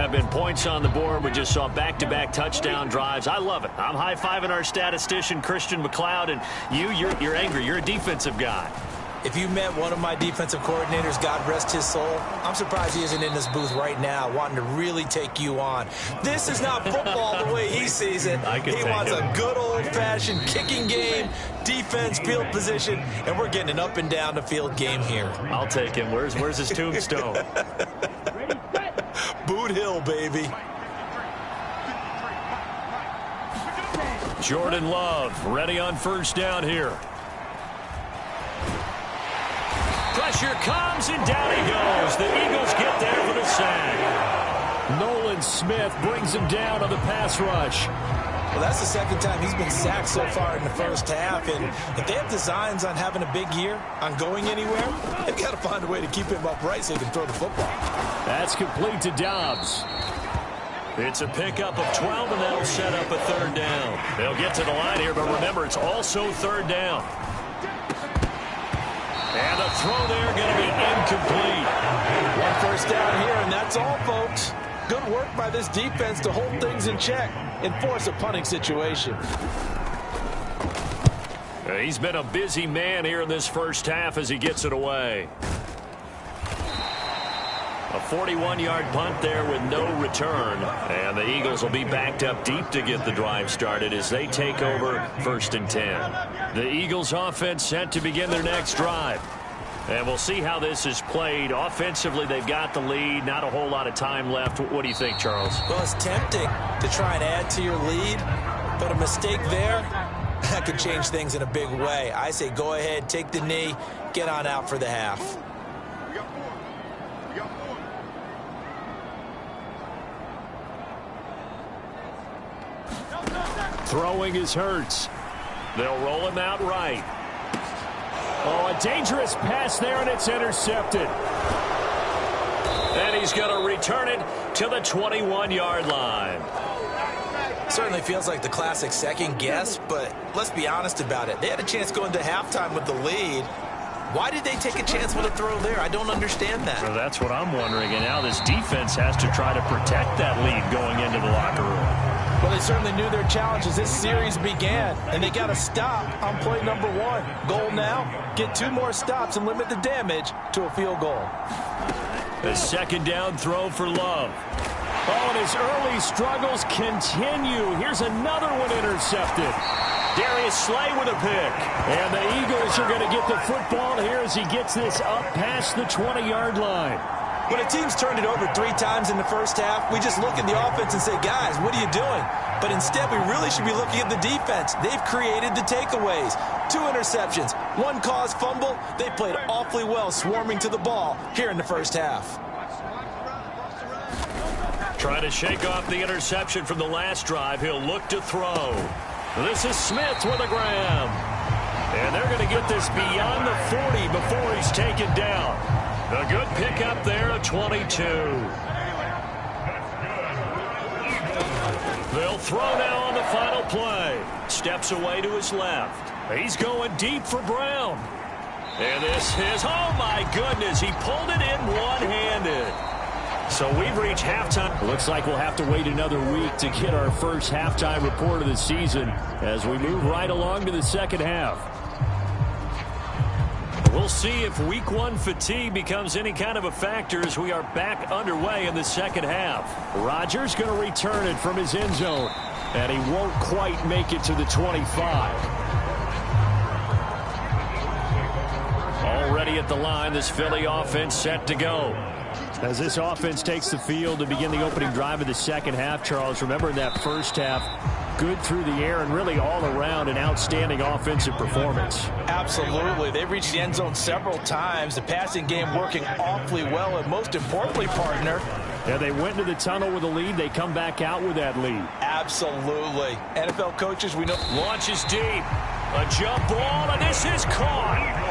have been points on the board. We just saw back-to-back touchdown drives. I love it. I'm high-fiving our statistician, Christian McLeod, and you're angry. You're a defensive guy. If you met one of my defensive coordinators, God rest his soul, I'm surprised he isn't in this booth right now wanting to really take you on. This is not football the way he sees it. He wants a good old-fashioned kicking game, defense, field position, and we're getting an up-and-down-the-field game here. I'll take him. Where's his tombstone? Boot Hill, baby. Jordan Love ready on first down here. Pressure comes, and down he goes. The Eagles get there for the sack. Nolan Smith brings him down on the pass rush. Well, that's the second time he's been sacked so far in the first half, and if they have designs on having a big year, on going anywhere, they've got to find a way to keep him upright so he can throw the football. That's complete to Dobbs. It's a pickup of 12, and that'll set up a third down. They'll get to the line here, but remember, it's also third down. And the throw there going to be incomplete. One first down here, and that's all, folks. Good work by this defense to hold things in check and force a punting situation. He's been a busy man here in this first half as he gets it away. A 41-yard punt there with no return. And the Eagles will be backed up deep to get the drive started as they take over first and 10. The Eagles offense set to begin their next drive. And we'll see how this is played. Offensively, they've got the lead. Not a whole lot of time left. What do you think, Charles? Well, it's tempting to try and add to your lead, but a mistake there, that could change things in a big way. I say go ahead, take the knee, get on out for the half. Throwing is Hurts. They'll roll him out right. Oh, a dangerous pass there, and it's intercepted. And he's going to return it to the 21-yard line. Certainly feels like the classic second guess, but let's be honest about it. They had a chance going to halftime with the lead. Why did they take a chance with a throw there? I don't understand that. Well, that's what I'm wondering. And now this defense has to try to protect that lead going into the locker room. Well, they certainly knew their challenge as this series began, and they got to stop on play number one. Goal now, get 2 more stops and limit the damage to a field goal. A second down throw for Love. Oh, and his early struggles continue. Here's another one intercepted. Darius Slay with a pick. And the Eagles are going to get the football here as he gets this up past the 20-yard line. When a team's turned it over 3 times in the first half, we just look at the offense and say, guys, what are you doing? But instead, we really should be looking at the defense. They've created the takeaways. 2 interceptions, 1 caused fumble. They played awfully well swarming to the ball here in the first half. Trying to shake off the interception from the last drive. He'll look to throw. This is Smith with a grab. And they're going to get this beyond the 40 before he's taken down. A good pickup there at 22. They'll throw now on the final play. Steps away to his left. He's going deep for Brown. And this is, oh my goodness, he pulled it in one-handed. So we've reached halftime. Looks like we'll have to wait another week to get our first halftime report of the season as we move right along to the second half. We'll see if week 1 fatigue becomes any kind of a factor as we are back underway in the second half. Rodgers going to return it from his end zone, and he won't quite make it to the 25. Already at the line, this Philly offense set to go. As this offense takes the field to begin the opening drive of the second half, Charles, remember in that first half, good through the air and really all around an outstanding offensive performance. Absolutely. They've reached the end zone several times. The passing game working awfully well, and most importantly, partner, yeah, they went into the tunnel with a lead. They come back out with that lead. Absolutely. NFL coaches, we know. Launches deep. A jump ball, and this is caught.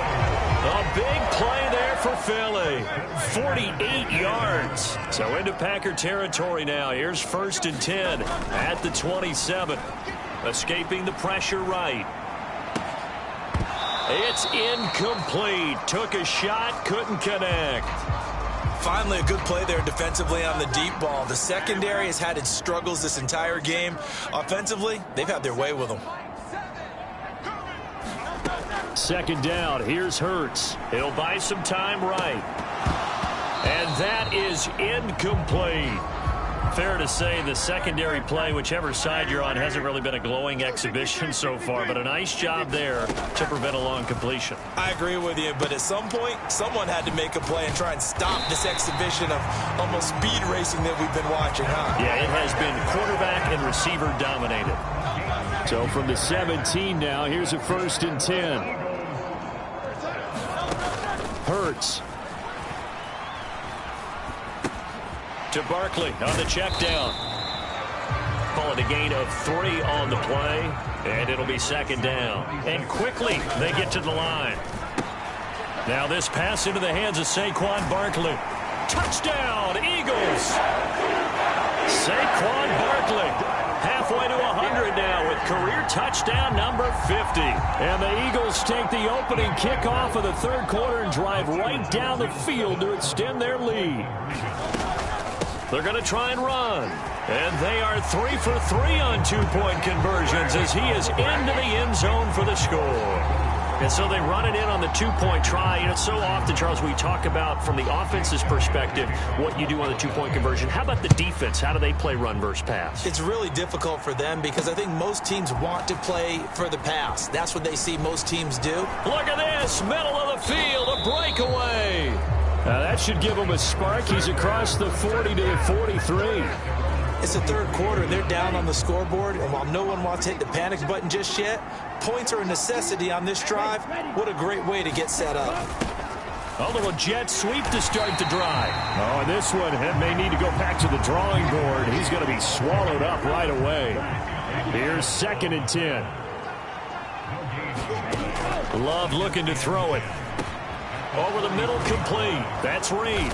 A big play there for Philly. 48 yards. So into Packer territory now. Here's first and 10 at the 27. Escaping the pressure right. It's incomplete. Took a shot, couldn't connect. Finally, a good play there defensively on the deep ball. The secondary has had its struggles this entire game. Offensively, they've had their way with them. Second down. Here's Hurts. He'll buy some time right. And that is incomplete. Fair to say the secondary play, whichever side you're on, hasn't really been a glowing exhibition so far, but a nice job there to prevent a long completion. I agree with you, but at some point, someone had to make a play and try and stop this exhibition of almost speed racing that we've been watching, huh? Yeah, it has been quarterback and receiver dominated. So from the 17 now, here's a 1st and 10. Hurts. To Barkley on the check down. Call it a gain of 3 on the play, and it'll be 2nd down. And quickly they get to the line. Now this pass into the hands of Saquon Barkley. Touchdown, Eagles! Saquon Barkley halfway to 100 now with career touchdown number 50. And the Eagles take the opening kickoff of the 3rd quarter and drive right down the field to extend their lead. They're going to try and run. And they are 3 for 3 on 2-point conversions as he is into the end zone for the score. And so they run it in on the 2-point try. You know, so often, Charles, we talk about from the offense's perspective what you do on the 2-point conversion. How about the defense? How do they play run versus pass? It's really difficult for them because I think most teams want to play for the pass. That's what they see most teams do. Look at this. Middle of the field. A breakaway. Now that should give him a spark. He's across the 40 to the 43. It's the 3rd quarter. They're down on the scoreboard, and while no one wants to hit the panic button just yet, points are a necessity on this drive. What a great way to get set up. A little jet sweep to start the drive. Oh, this one may need to go back to the drawing board. He's going to be swallowed up right away. Here's 2nd and 10. Love looking to throw it. Over the middle, complete. That's Reed.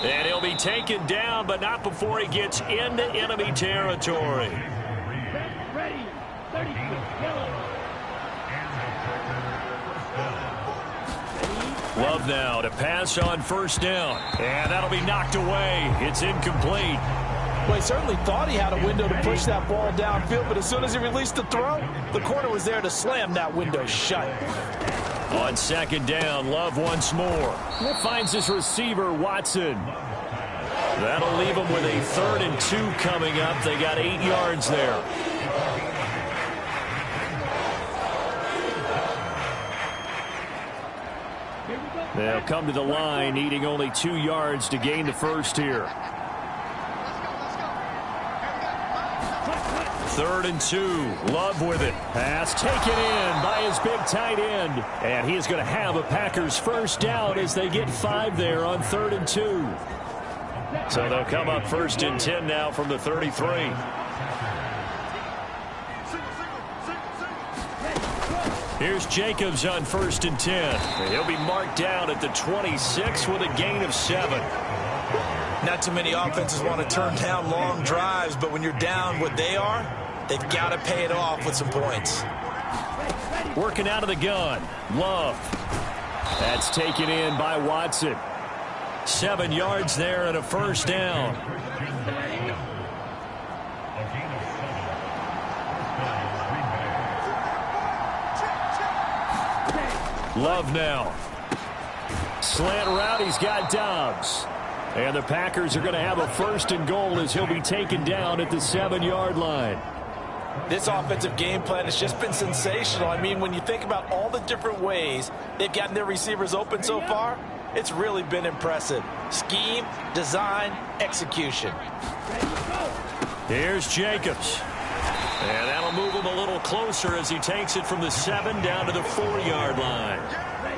And he'll be taken down, but not before he gets into enemy territory. Love now to pass on 1st down. And that'll be knocked away. It's incomplete. Well, he certainly thought he had a window to push that ball downfield, but as soon as he released the throw, the corner was there to slam that window shut. On 2nd down, Love once more. Finds his receiver, Watson. That'll leave him with a 3rd and 2 coming up. They got 8 yards there. They'll come to the line, needing only 2 yards to gain the 1st here. 3rd and 2. Love with it. Pass taken in by his big tight end. And he is going to have a Packers 1st down as they get 5 there on 3rd and 2. So they'll come up 1st and 10 now from the 33. Here's Jacobs on 1st and 10. And he'll be marked down at the 26 with a gain of 7. Not too many offenses want to turn down long drives, but when you're down what they are, they've got to pay it off with some points. Working out of the gun. Love. That's taken in by Watson. 7 yards there and a 1st down. Love now. Slant route, he's got Dobbs. And the Packers are going to have a 1st and goal as he'll be taken down at the 7-yard line. This offensive game plan has just been sensational. I mean, when you think about all the different ways they've gotten their receivers open so far, it's really been impressive. Scheme, design, execution. Here's Jacobs. And that'll move him a little closer as he takes it from the 7 down to the 4-yard line.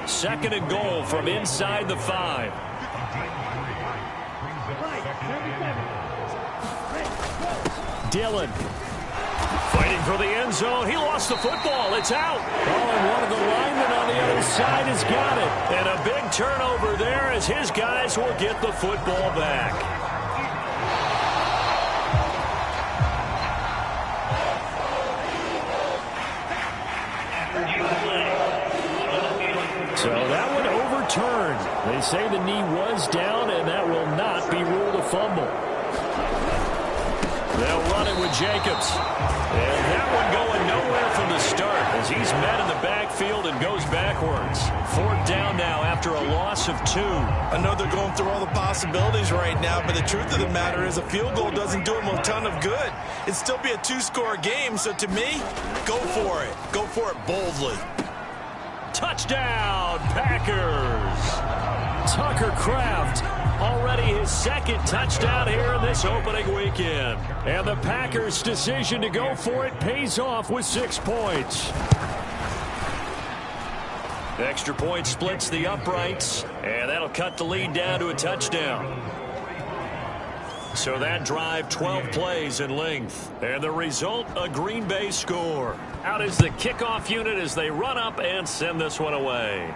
2nd and goal from inside the 5. Dillon fighting for the end zone. He lost the football. It's out. Oh, and one of the linemen on the other side has got it. And a big turnover there as his guys will get the football back. So that one overturned. They say the knee was down, and that will not be ruled a fumble. They'll run it with Jacobs. And that one going nowhere from the start as he's met in the backfield and goes backwards. 4th down now after a loss of 2. I know they're going through all the possibilities right now, but the truth of the matter is a field goal doesn't do them a ton of good. It'd still be a 2-score game, so to me, go for it. Go for it boldly. Touchdown, Packers! Tucker Kraft, already his 2nd touchdown here in this opening weekend. And the Packers' decision to go for it pays off with 6 points. Extra point splits the uprights, and that'll cut the lead down to a touchdown. So that drive, 12 plays in length. And the result, a Green Bay score. Out is the kickoff unit as they run up and send this one away.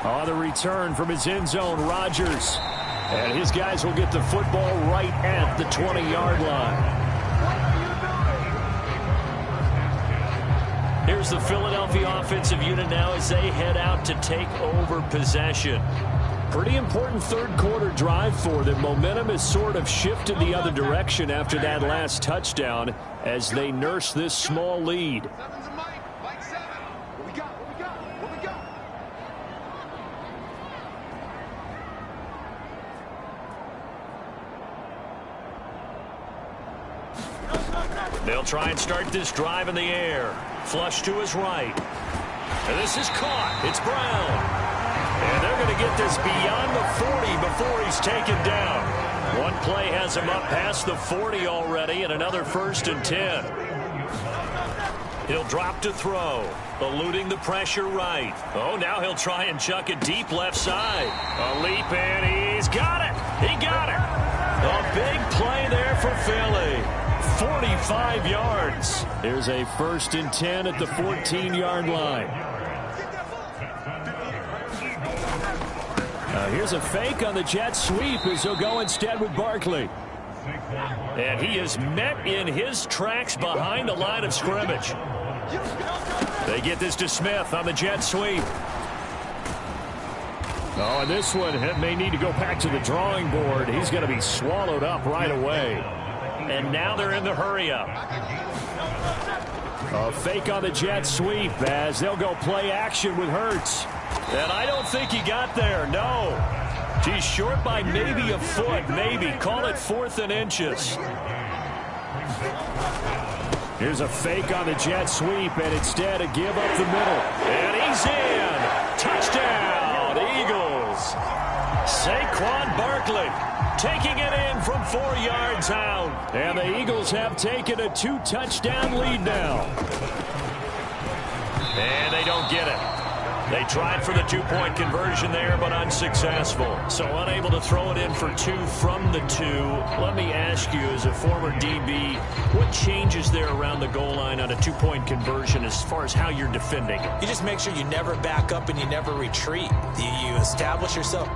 On the return from his end zone, Rodgers. And his guys will get the football right at the 20-yard line. Here's the Philadelphia offensive unit now as they head out to take over possession. Pretty important third-quarter drive for them. Momentum has sort of shifted the other direction after that last touchdown as they nurse this small lead. They'll try and start this drive in the air. Flush to his right. And this is caught. It's Brown. And they're going to get this beyond the 40 before he's taken down. One play has him up past the 40 already, and another 1st and 10. He'll drop to throw, eluding the pressure right. Oh, now he'll try and chuck it deep left side. A leap, and he's got it. He got it. A big play there for Philly. 45 yards. There's a 1st and 10 at the 14-yard line. Here's a fake on the jet sweep as he'll go instead with Barkley. And he is met in his tracks behind the line of scrimmage. They get this to Smith on the jet sweep. Oh, and this one may need to go back to the drawing board. He's going to be swallowed up right away. And now they're in the hurry-up. A fake on the jet sweep as they'll go play action with Hurts. And I don't think he got there, no. He's short by maybe a foot, maybe. Call it 4th and inches. Here's a fake on the jet sweep, and instead a give up the middle. And he's in. Touchdown, Eagles. Saquon Barkley taking it in from 4 yards out. And the Eagles have taken a 2-touchdown lead now. And they don't get it. They tried for the 2-point conversion there, but unsuccessful. So unable to throw it in for 2 from the 2. Let me ask you, as a former DB, what changes there around the goal line on a 2-point conversion as far as how you're defending? You just make sure you never back up and you never retreat. You establish yourself.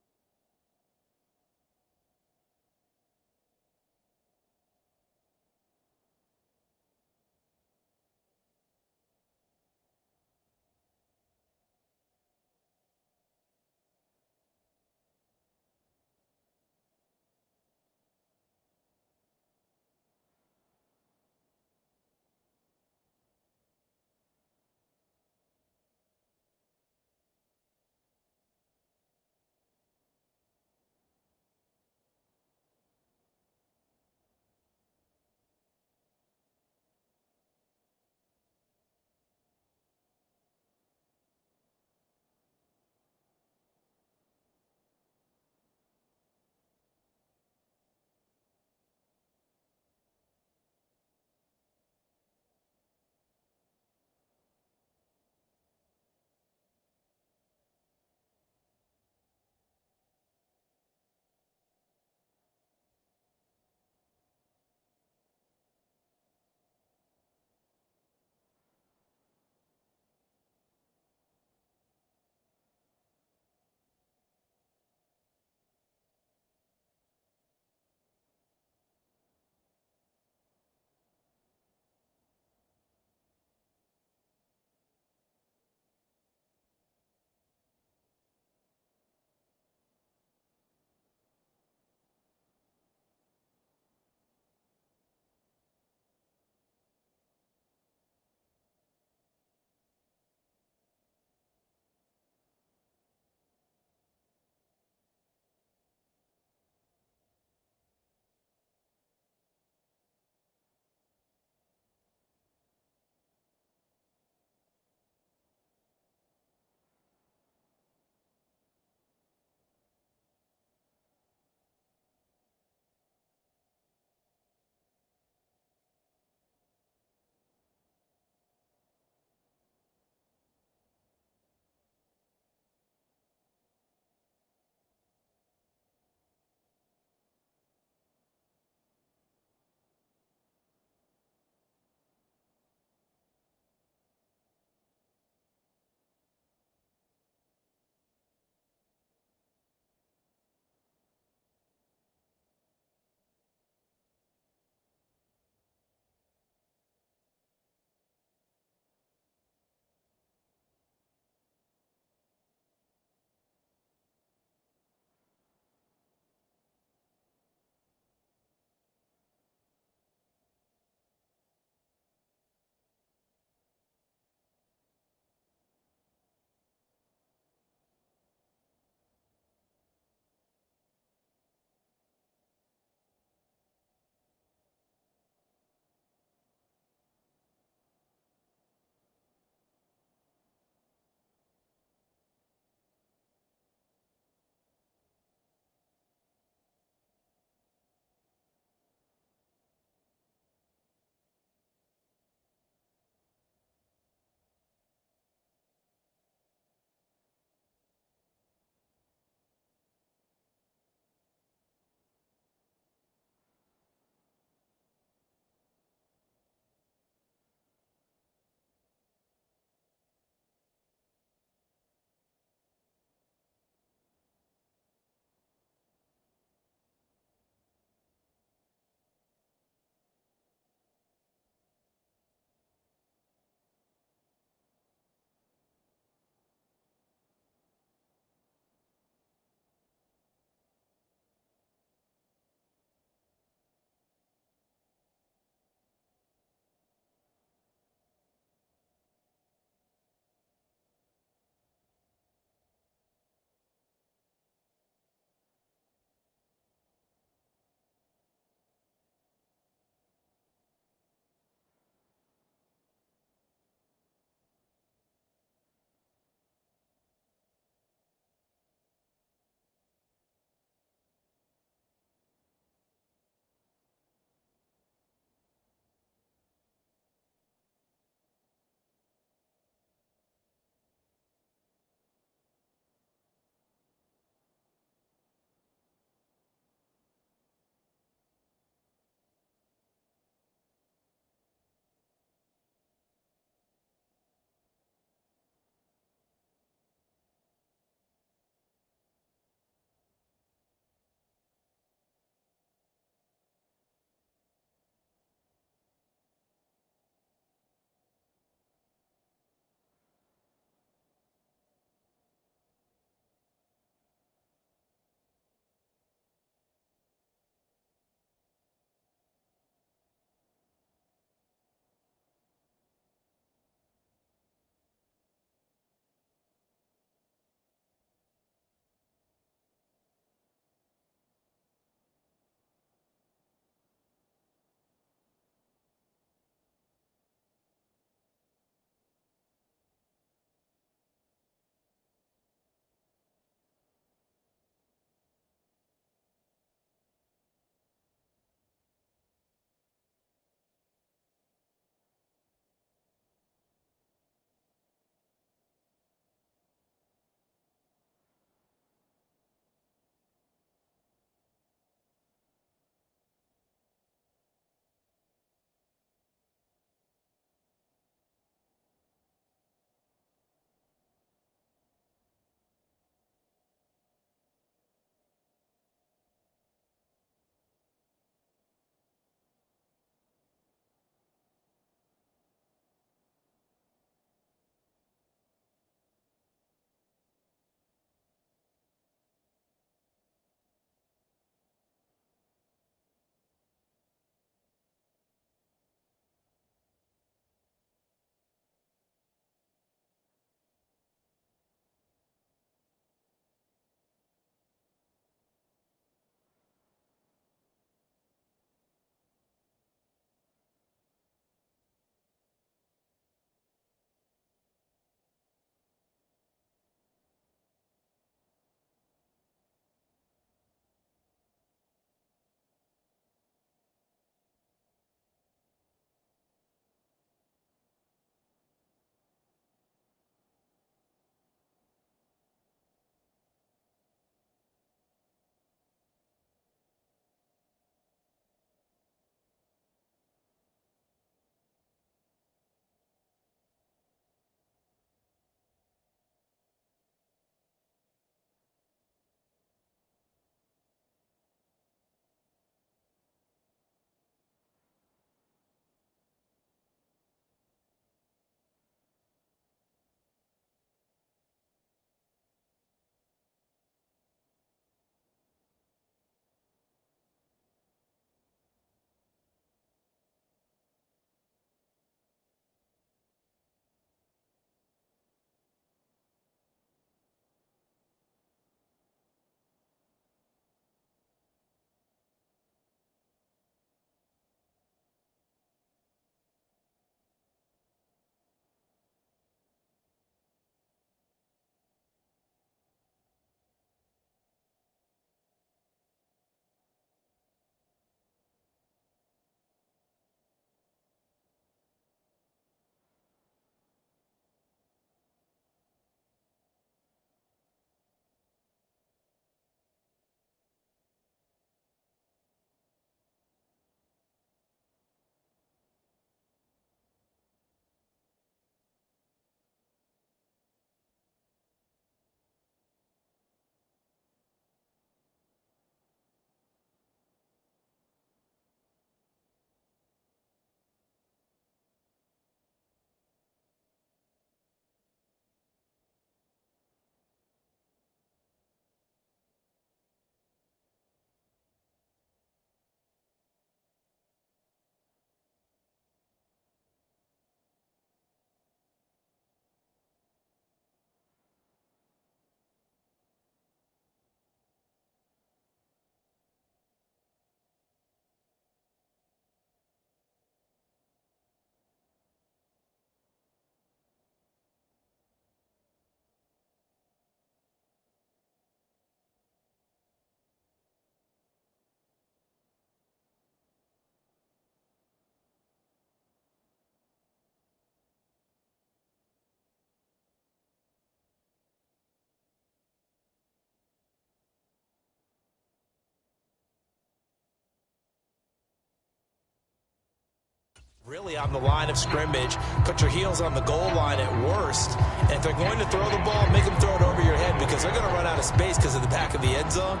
Really on the line of scrimmage, put your heels on the goal line at worst, and if they're going to throw the ball, make them throw it over your head because they're going to run out of space because of the back of the end zone.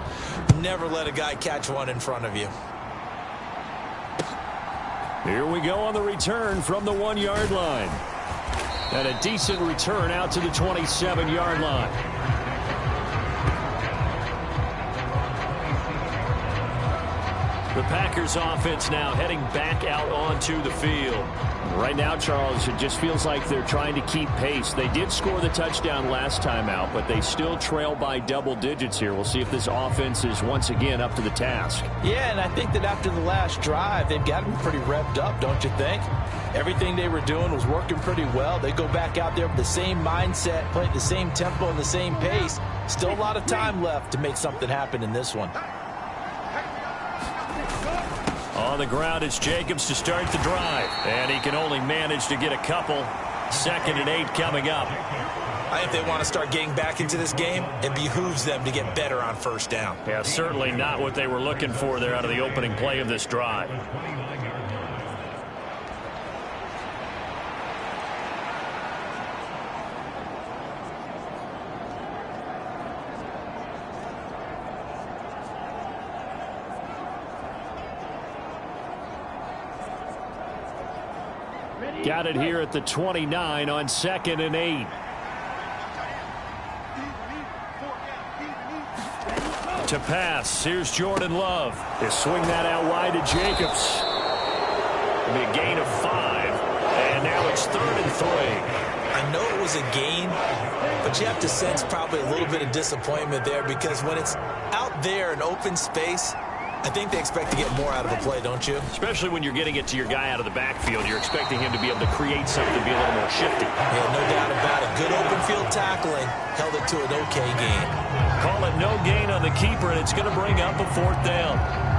Never let a guy catch one in front of you. Here we go on the return from the 1-yard line. And a decent return out to the 27-yard line. The Packers offense now heading back out onto the field. Right now, Charles, it just feels like they're trying to keep pace. They did score the touchdown last time out, but they still trail by double digits here. We'll see if this offense is once again up to the task. Yeah, and I think that after the last drive, they've got to be pretty revved up, don't you think? Everything they were doing was working pretty well. They go back out there with the same mindset, play at the same tempo and the same pace. Still a lot of time left to make something happen in this one. On the ground, it's Jacobs to start the drive. And he can only manage to get a couple. 2nd and 8 coming up. I think they want to start getting back into this game. It behooves them to get better on first down. Yeah, certainly not what they were looking for there out of the opening play of this drive. Got it here at the 29 on 2nd and 8. To pass. Here's Jordan Love. They swing that out wide to Jacobs. It'll be a gain of 5. And now it's 3rd and 3. I know it was a gain, but you have to sense probably a little bit of disappointment there because when it's out there in open space, I think they expect to get more out of the play, don't you? Especially when you're getting it to your guy out of the backfield. You're expecting him to be able to create something, to be a little more shifty. Yeah, no doubt about it. Good open field tackling. Held it to an okay gain. Call it no gain on the keeper, and it's going to bring up a 4th down.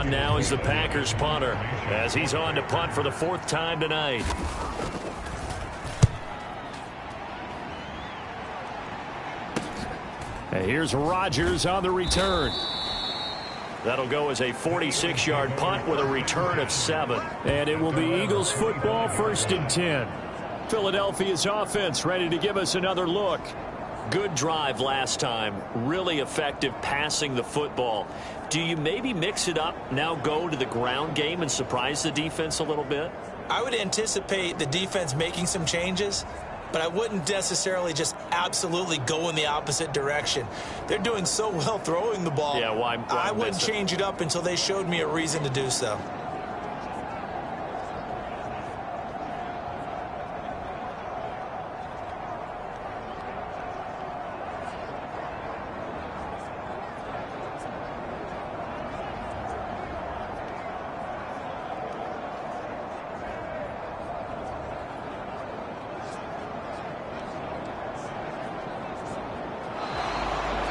Now is the Packers punter as he's on to punt for the 4th time tonight. And here's Rodgers on the return. That'll go as a 46-yard punt with a return of 7. And it will be Eagles football, 1st and 10. Philadelphia's offense ready to give us another look. Good drive last time. Really effective passing the football. Do you maybe mix it up, now go to the ground game and surprise the defense a little bit? I would anticipate the defense making some changes, but I wouldn't necessarily just absolutely go in the opposite direction. They're doing so well throwing the ball. Yeah, why I wouldn't change it up until they showed me a reason to do so.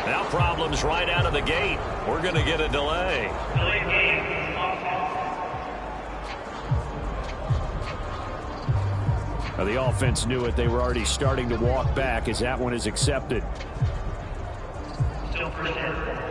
Now problems right out of the gate. We're going to get a delay. Now the offense knew it. They were already starting to walk back as that one is accepted. Still first down.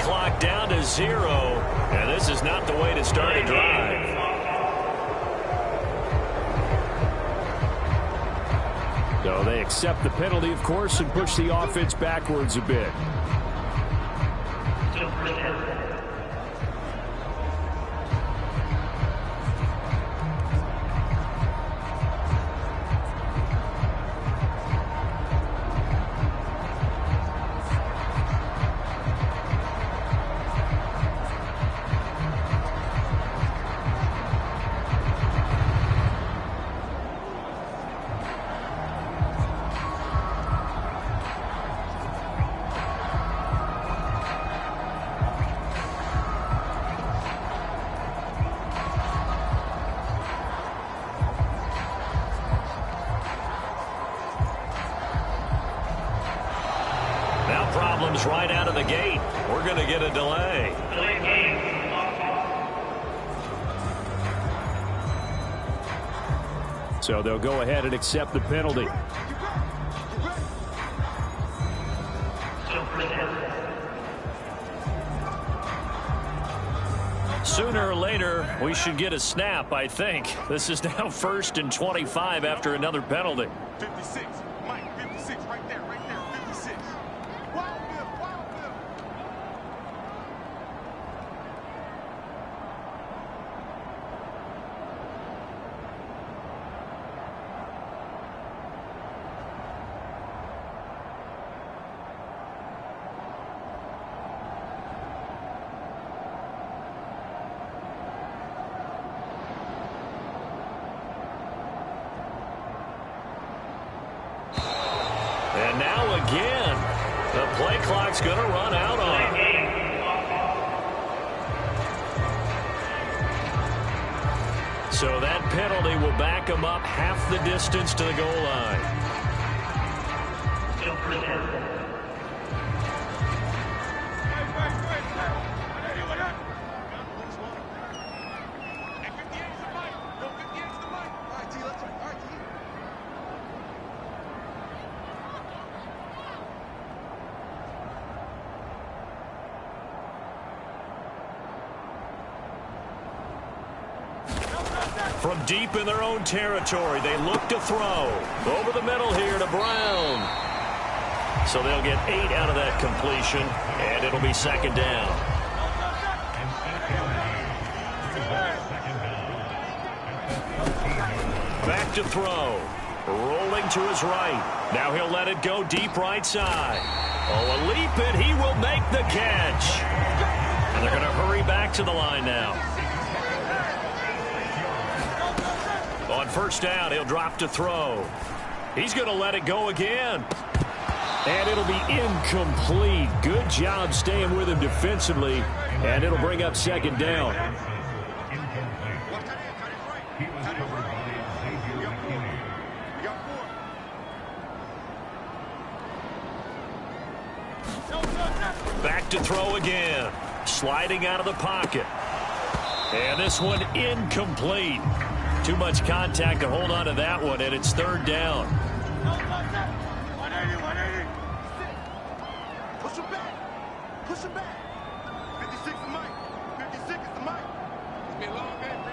Clock down to 0, and this is not the way to start a drive. So they accept the penalty, of course, and push the offense backwards a bit. comes right out of the gate. We're going to get a delay. So they'll go ahead and accept the penalty. Sooner or later, we should get a snap, I think. This is now 1st and 25 after another penalty. 56, Mike, 56, right there, 56. Wild Bill. And now again, the play clock's going to run out on him. So that penalty will back him up half the distance to the goal line. From deep in their own territory, they look to throw. Over the middle here to Brown. So they'll get 8 out of that completion, and it'll be 2nd down. Back to throw. Rolling to his right. Now he'll let it go deep right side. Oh, a leap it. He will make the catch. And they're going to hurry back to the line now. On 1st down, he'll drop to throw. He's going to let it go again. And it'll be incomplete. Good job staying with him defensively. And it'll bring up 2nd down. Back to throw again. Sliding out of the pocket. And this one incomplete. Too much contact to hold on to that one, and it's 3rd down. 180. Push him back. 56 is Mike. 56 is the Mike. It's been a long game for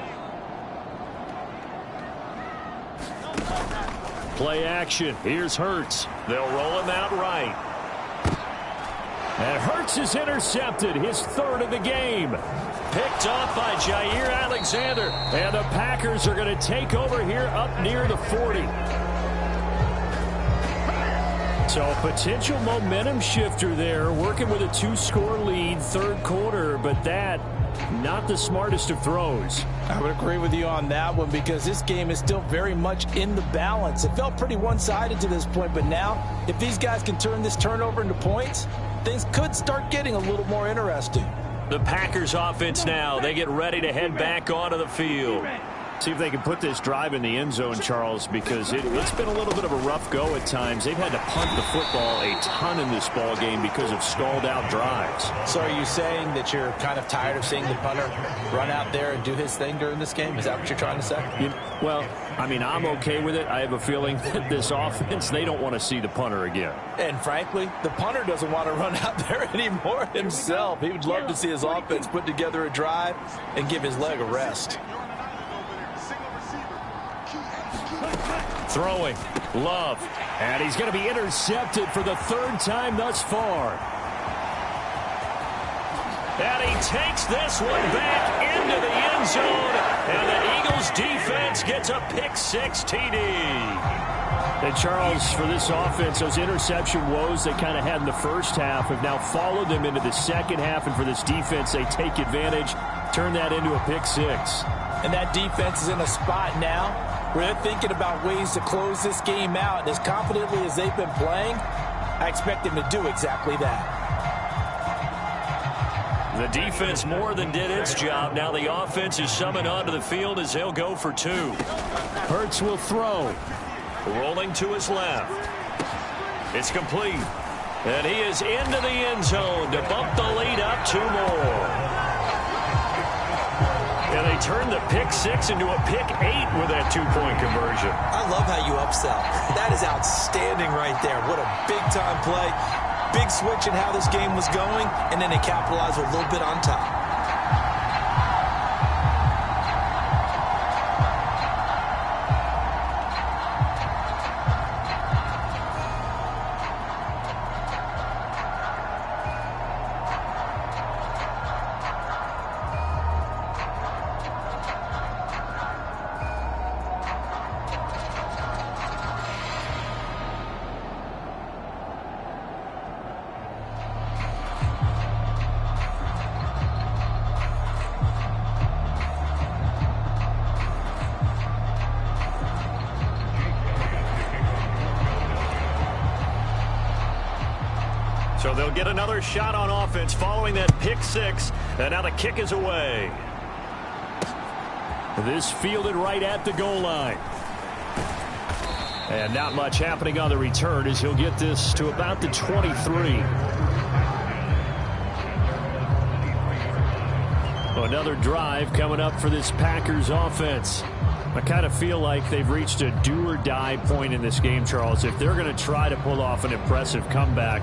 you. Play action. Here's Hurts. They'll roll him out right. And Hurts is intercepted. His 3rd of the game. Picked off by Jair Alexander. And the Packers are going to take over here up near the 40. So potential momentum shifter there. Working with a 2-score lead, 3rd quarter. But that, not the smartest of throws. I would agree with you on that one because this game is still very much in the balance. It felt pretty one-sided to this point. But now, if these guys can turn this turnover into points, things could start getting a little more interesting. The Packers offense now, they get ready to head back onto the field. See if they can put this drive in the end zone, Charles, because it's been a little bit of a rough go at times. They've had to punt the football a ton in this ball game because of stalled out drives. So are you saying that you're kind of tired of seeing the punter run out there and do his thing during this game? Is that what you're trying to say? Well, I mean, I'm okay with it. I have a feeling that this offense, they don't want to see the punter again. And frankly, the punter doesn't want to run out there anymore himself. He would love to see his offense put together a drive and give his leg a rest. Throwing. Love. And he's going to be intercepted for the 3rd time thus far. And he takes this one back into the end zone. And the Eagles defense gets a pick-6 TD. And Charles, for this offense, those interception woes they kind of had in the first half have now followed them into the second half. And for this defense, they take advantage, turn that into a pick-6. And that defense is in a spot now where they're thinking about ways to close this game out. And as confidently as they've been playing, I expect them to do exactly that. The defense more than did its job. Now the offense is summoned onto the field as they'll go for 2. Hurts will throw. Rolling to his left. It's complete. And he is into the end zone to bump the lead up 2 more. And they turned the pick 6 into a pick 8 with that 2-point conversion. I love how you upsell. That is outstanding right there. What a big-time play. Big switch in how this game was going, and then they capitalized a little bit on top. So they'll get another shot on offense following that pick 6, and now the kick is away. This fielded right at the goal line. And not much happening on the return as he'll get this to about the 23. Another drive coming up for this Packers offense. I kind of feel like they've reached a do-or-die point in this game, Charles. If they're going to try to pull off an impressive comeback,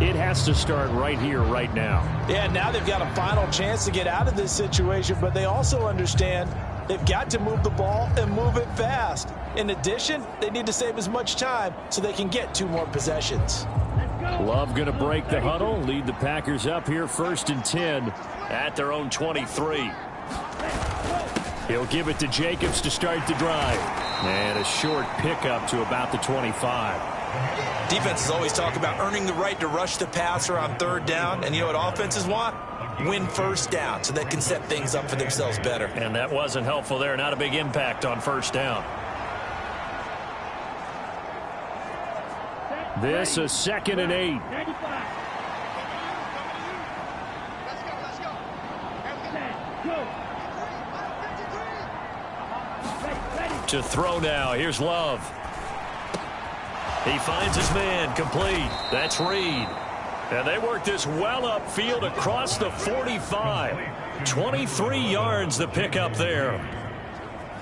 it has to start right here, right now. Yeah, now they've got a final chance to get out of this situation, but they also understand they've got to move the ball and move it fast. In addition, they need to save as much time so they can get 2 more possessions. Love going to break the huddle, lead the Packers up here 1st and 10 at their own 23. He'll give it to Jacobs to start the drive. And a short pickup to about the 25. Defenses always talk about earning the right to rush the passer on 3rd down. And you know what offenses want? Win 1st down so they can set things up for themselves better. And that wasn't helpful there. Not a big impact on 1st down. This a 2nd and 8. To throw now. Here's Love. He finds his man. Complete. That's Reed. And they work this well upfield across the 45. 23 yards the pickup there.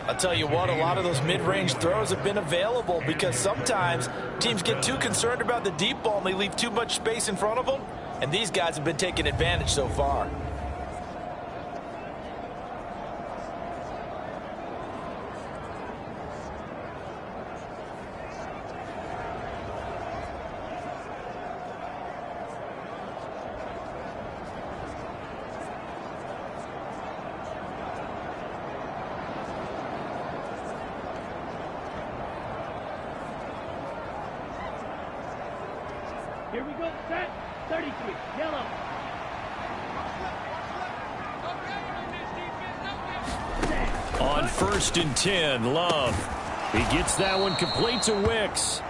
I'll tell you what, a lot of those mid-range throws have been available because sometimes teams get too concerned about the deep ball and they leave too much space in front of them. And these guys have been taking advantage so far. Here we go, set, 33, yellow. On 1st and 10, Love. He gets that one complete to Wicks.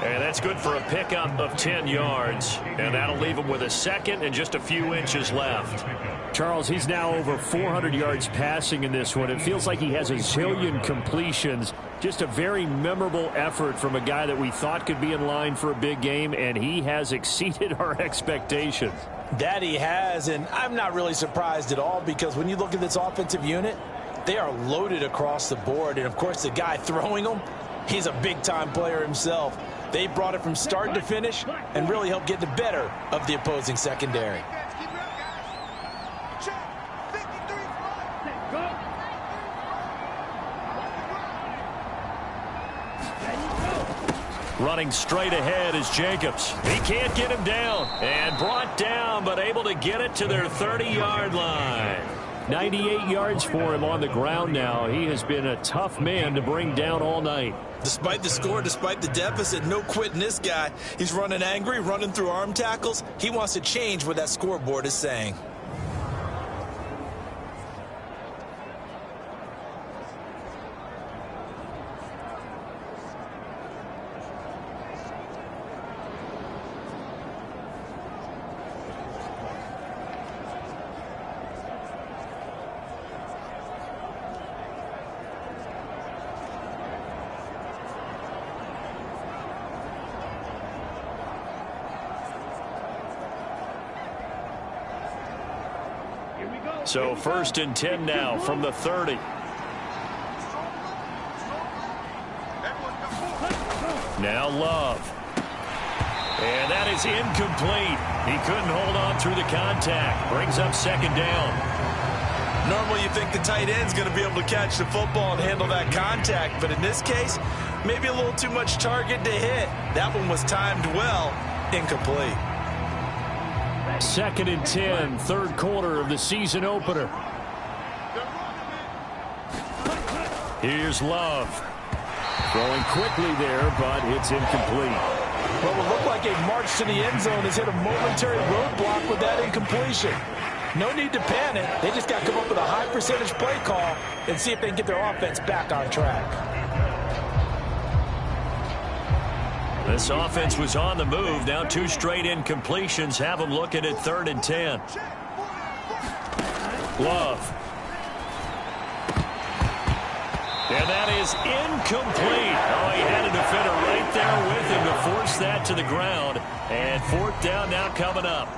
And that's good for a pickup of 10 yards. And that'll leave him with a 2nd and just a few inches left. Charles, he's now over 400 yards passing in this one. It feels like he has a zillion completions. Just a very memorable effort from a guy that we thought could be in line for a big game, and he has exceeded our expectations. That he has, and I'm not really surprised at all because when you look at this offensive unit, they are loaded across the board. And, of course, the guy throwing them, he's a big-time player himself. They brought it from start to finish and really helped get the better of the opposing secondary. Running straight ahead is Jacobs. He can't get him down. And brought down, but able to get it to their 30-yard line. 98 yards for him on the ground now. He has been a tough man to bring down all night. Despite the score, despite the deficit, no quitting this guy. He's running angry, running through arm tackles. He wants to change what that scoreboard is saying. So 1st and 10 now from the 30. Now Love. And that is incomplete. He couldn't hold on through the contact. Brings up 2nd down. Normally you think the tight end's going to be able to catch the football and handle that contact, but in this case, maybe a little too much target to hit. That one was timed well. Incomplete. 2nd and 10, 3rd quarter of the season opener. Here's Love. Throwing quickly there, but it's incomplete. What would look like a march to the end zone has hit a momentary roadblock with that incompletion. No need to panic. They just got to come up with a high percentage play call and see if they can get their offense back on track. This offense was on the move. Now 2 straight incompletions have them looking at 3rd and 10. Love. And that is incomplete. Oh, he had a defender right there with him to force that to the ground. And 4th down now coming up.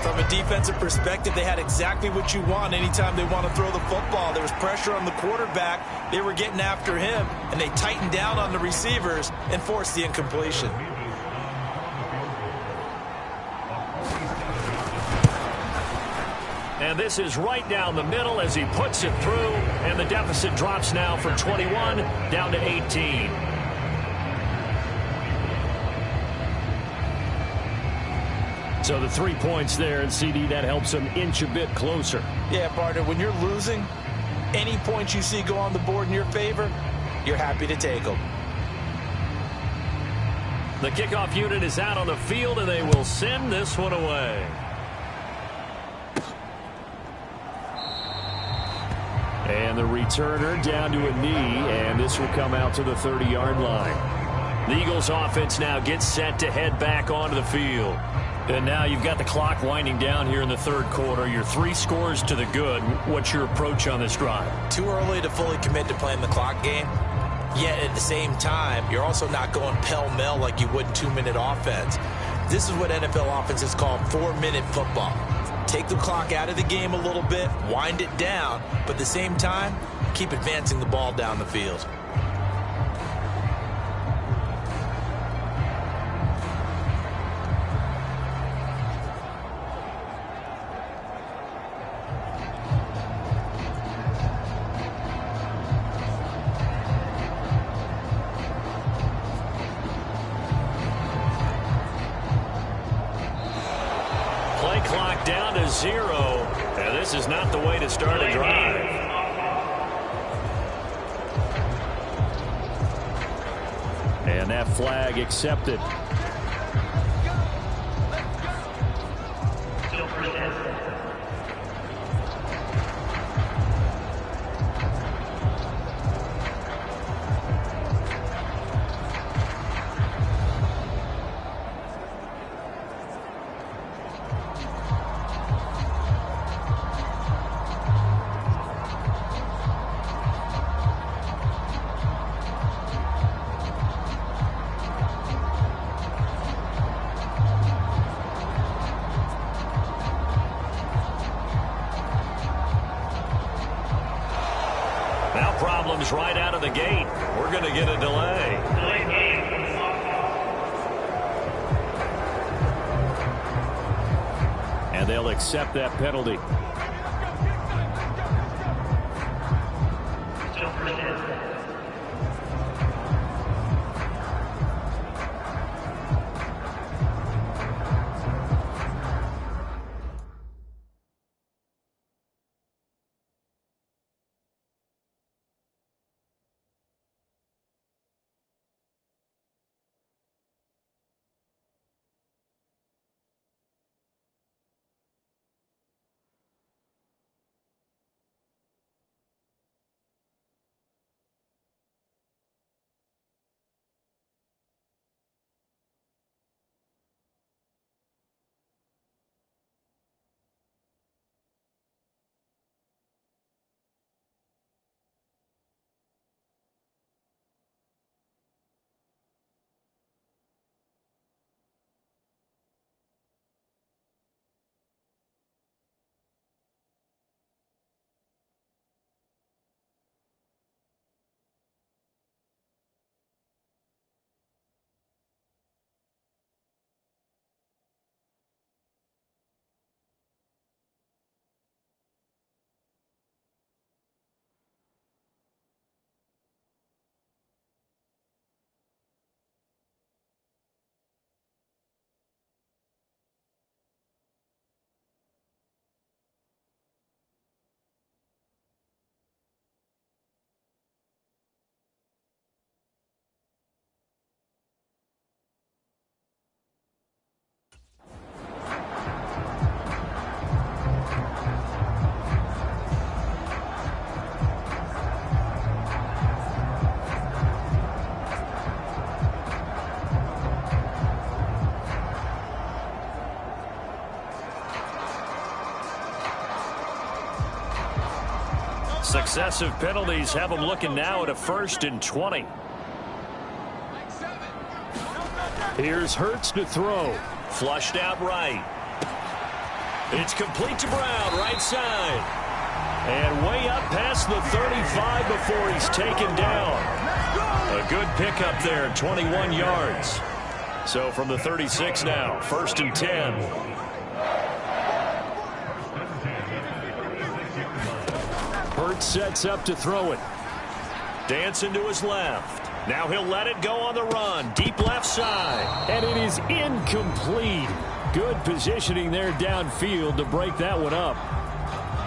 From a defensive perspective, they had exactly what you want anytime they want to throw the football. There was pressure on the quarterback. They were getting after him, and they tightened down on the receivers and forced the incompletion. And this is right down the middle as he puts it through, and the deficit drops now from 21 down to 18. So the 3 points there, and CD, that helps them inch a bit closer. Yeah, partner, when you're losing, any points you see go on the board in your favor, you're happy to take them. The kickoff unit is out on the field, and they will send this one away. And the returner down to a knee, and this will come out to the 30-yard line. The Eagles offense now gets set to head back onto the field. And now you've got the clock winding down here in the 3rd quarter. You're 3 scores to the good. What's your approach on this drive? Too early to fully commit to playing the clock game. Yet at the same time, you're also not going pell-mell like you would in 2-minute offense. This is what NFL offenses call 4-minute football. Take the clock out of the game a little bit, wind it down, but at the same time, keep advancing the ball down the field. Down to 0. Now, this is not the way to start a drive. And that flag accepted. Problems right out of the gate. We're going to get a delay. And they'll accept that penalty. Successive penalties have them looking now at a 1st and 20. Here's Hurts to throw. Flushed out right. It's complete to Brown, right side. And way up past the 35 before he's taken down. A good pickup there, 21 yards. So from the 36 now, 1st and 10. Hurts sets up to throw it. Dancing to his left. Now he'll let it go on the run. Deep left side. And it is incomplete. Good positioning there downfield to break that one up.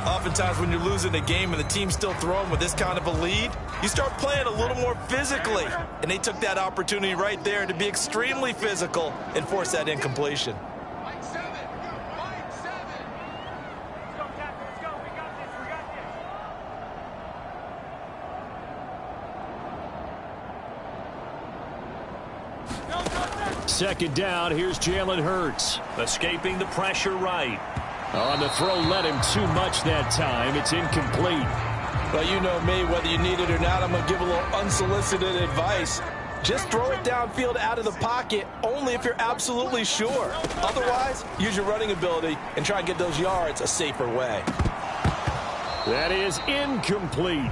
Oftentimes when you're losing a game and the team's still throwing with this kind of a lead, you start playing a little more physically. And they took that opportunity right there to be extremely physical and force that incompletion. Second down, here's Jalen Hurts. Escaping the pressure right. On the throw, let him too much that time. It's incomplete. Well, you know me, whether you need it or not, I'm going to give a little unsolicited advice. Just throw it downfield out of the pocket, only if you're absolutely sure. Otherwise, use your running ability and try and get those yards a safer way. That is incomplete.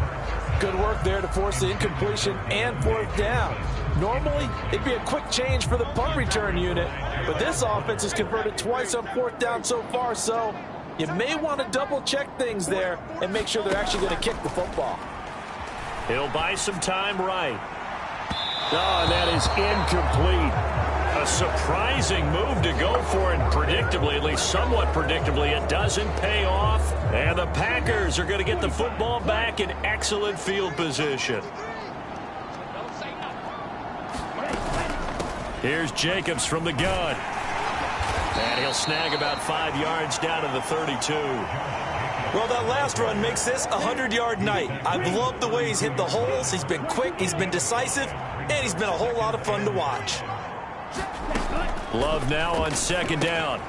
Good work there to force the incompletion and 4th down. Normally, it'd be a quick change for the punt return unit, but this offense has converted twice on 4th down so far, so you may want to double-check things there and make sure they're actually going to kick the football. He'll buy some time right. Oh, and that is incomplete. A surprising move to go for it predictably, at least somewhat predictably. It doesn't pay off, and the Packers are going to get the football back in excellent field position. Here's Jacobs from the gun. And he'll snag about 5 yards down to the 32. Well, that last run makes this a 100-yard night. I've loved the way he's hit the holes. He's been quick, he's been decisive, and he's been a whole lot of fun to watch. Love now on 2nd down.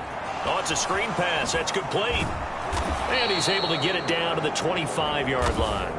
Oh, it's a screen pass. That's complete. And he's able to get it down to the 25-yard line.